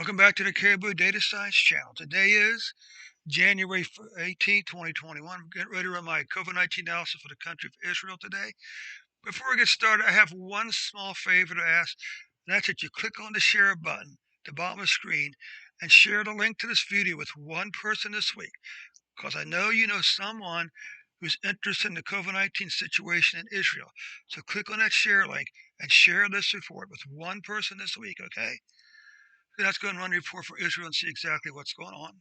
Welcome back to the Caribou Data Science Channel. Today is January 18th, 2021. I'm getting ready to run my COVID-19 analysis for the country of Israel today. Before we get started, I have one small favor to ask, and that's that you click on the share button at the bottom of the screen and share the link to this video with one person this week, because I know you know someone who's interested in the COVID-19 situation in Israel. So click on that share link and share this report with one person this week, okay? Let's go and run a report for Israel and see exactly what's going on.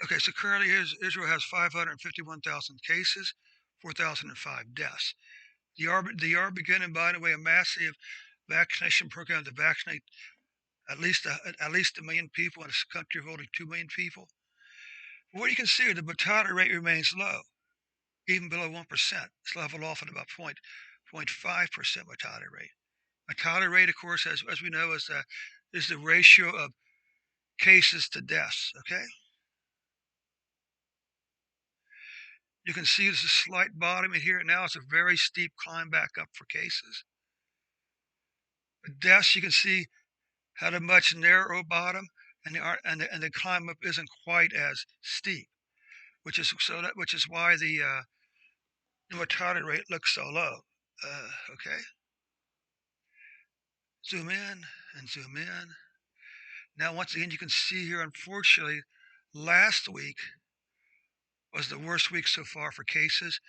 Okay, so currently Israel has 551,000 cases, 4,005 deaths. They are beginning, by the way, a massive vaccination program to vaccinate at least 1 million people in a country of only 2 million people. But what you can see, the mortality rate remains low, even below 1%. It's leveled off at about 0.5% mortality rate. Mortality rate, of course, as we know, is the ratio of cases to deaths. Okay. You can see there's a slight bottoming here. Now it's a very steep climb back up for cases. But deaths, you can see, had a much narrower bottom, and the climb up isn't quite as steep, which is why the mortality rate looks so low. Okay, zoom in and zoom in. Now once again, you can see here, unfortunately, last week was the worst week so far for cases.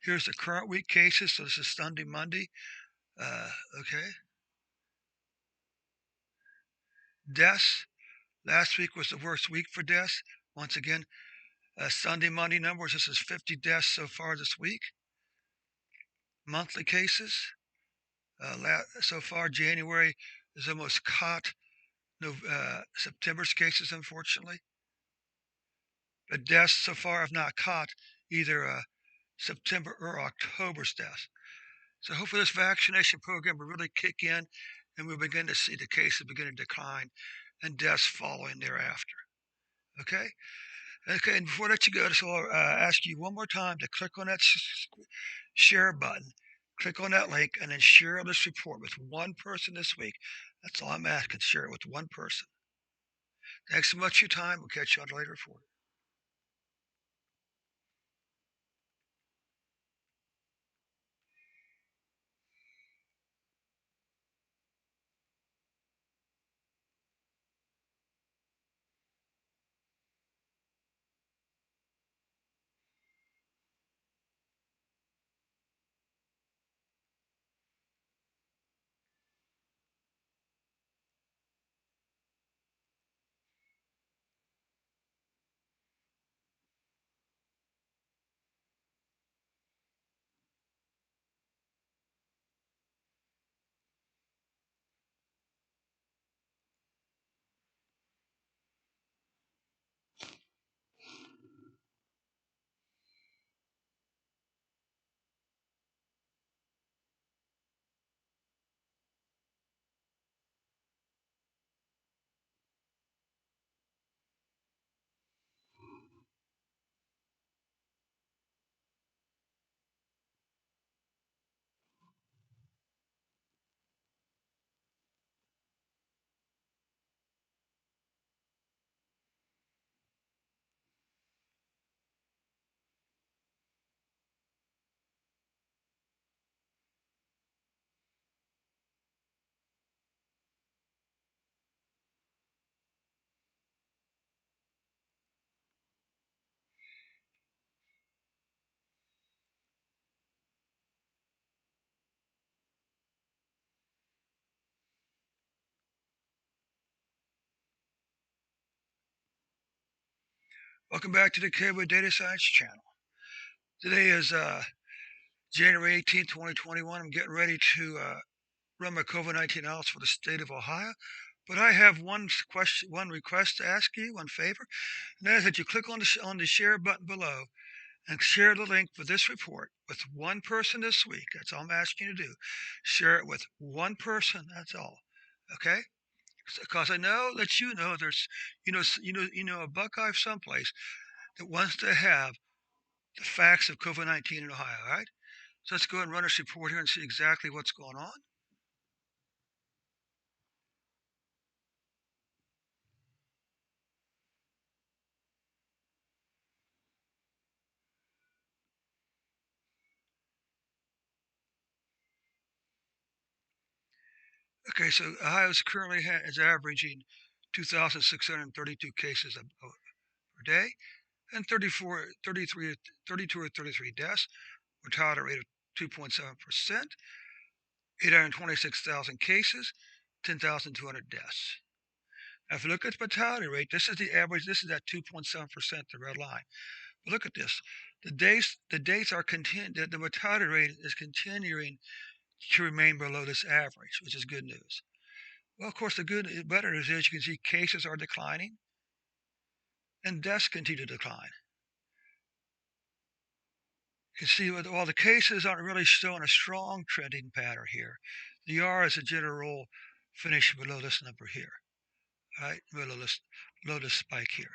Here's the current week cases. So this is Sunday, Monday. Okay. Deaths. Last week was the worst week for deaths. Once again, Sunday, Monday numbers. This is 50 deaths so far this week. Monthly cases. So far, January is almost caught September's cases, unfortunately. But deaths so far have not caught either September or October's deaths. So hopefully this vaccination program will really kick in and we'll begin to see the cases begin to decline and deaths following thereafter. Okay? Okay, and before I let you go, so I'll ask you one more time to click on that share button, click on that link, and then share this report with one person this week. That's all I'm asking, share it with one person. Thanks so much for your time. We'll catch you on the later report. Welcome back to the Caribou Data Science Channel. Today is January 18th, 2021. I'm getting ready to run my COVID-19 analysis for the state of Ohio. But I have one request to ask you, one favor, and that is that you click on the share button below and share the link for this report with one person this week. That's all I'm asking you to do. Share it with one person. That's all. Okay? Because I know that there's a Buckeye someplace that wants to have the facts of COVID-19 in Ohio. All right? So let's go ahead and run this report here and see exactly what's going on. Okay, so Ohio currently is averaging 2,632 cases per day and 32 or 33 deaths, mortality rate of 2.7%, 826,000 cases, 10,200 deaths. Now, if you look at the mortality rate, this is the average. This is at 2.7%, the red line. But look at this. The dates are the mortality rate is continuing to remain below this average, which is good news. Well, of course, better news is you can see cases are declining and deaths continue to decline. You can see while the cases aren't really showing a strong trending pattern here, the R is a general finish below this number here, right? Below this spike here.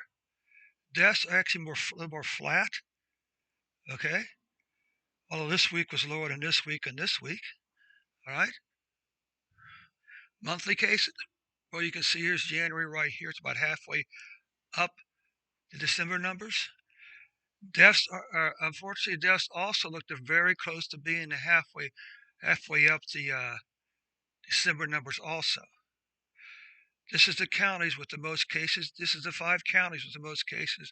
Deaths are actually a little more flat, okay? Although this week was lower than this week and this week, all right? Monthly cases, well, you can see here's January right here. It's about halfway up the December numbers. Deaths unfortunately, deaths also looked very close to being halfway up the December numbers also. This is the counties with the most cases. This is the 5 counties with the most cases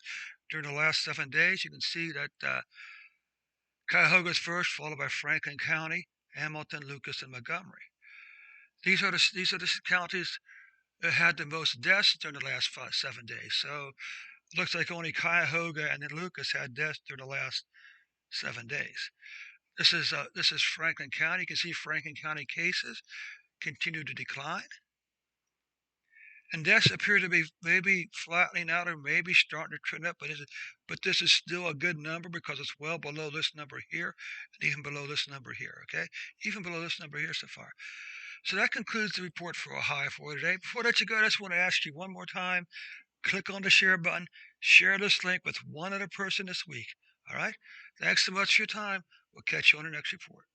during the last 7 days. You can see that Cuyahoga's first, followed by Franklin County, Hamilton, Lucas, and Montgomery. These are the counties that had the most deaths during the last 7 days. So it looks like only Cuyahoga and then Lucas had deaths during the last 7 days. This is Franklin County. You can see Franklin County cases continue to decline. And deaths appear to be maybe flattening out or maybe starting to trend up, but this is still a good number because it's well below this number here and even below this number here, okay? Even below this number here so far. So that concludes the report for Ohio for today. Before I let you go, I just want to ask you one more time, click on the share button, share this link with one other person this week, all right? Thanks so much for your time. We'll catch you on the next report.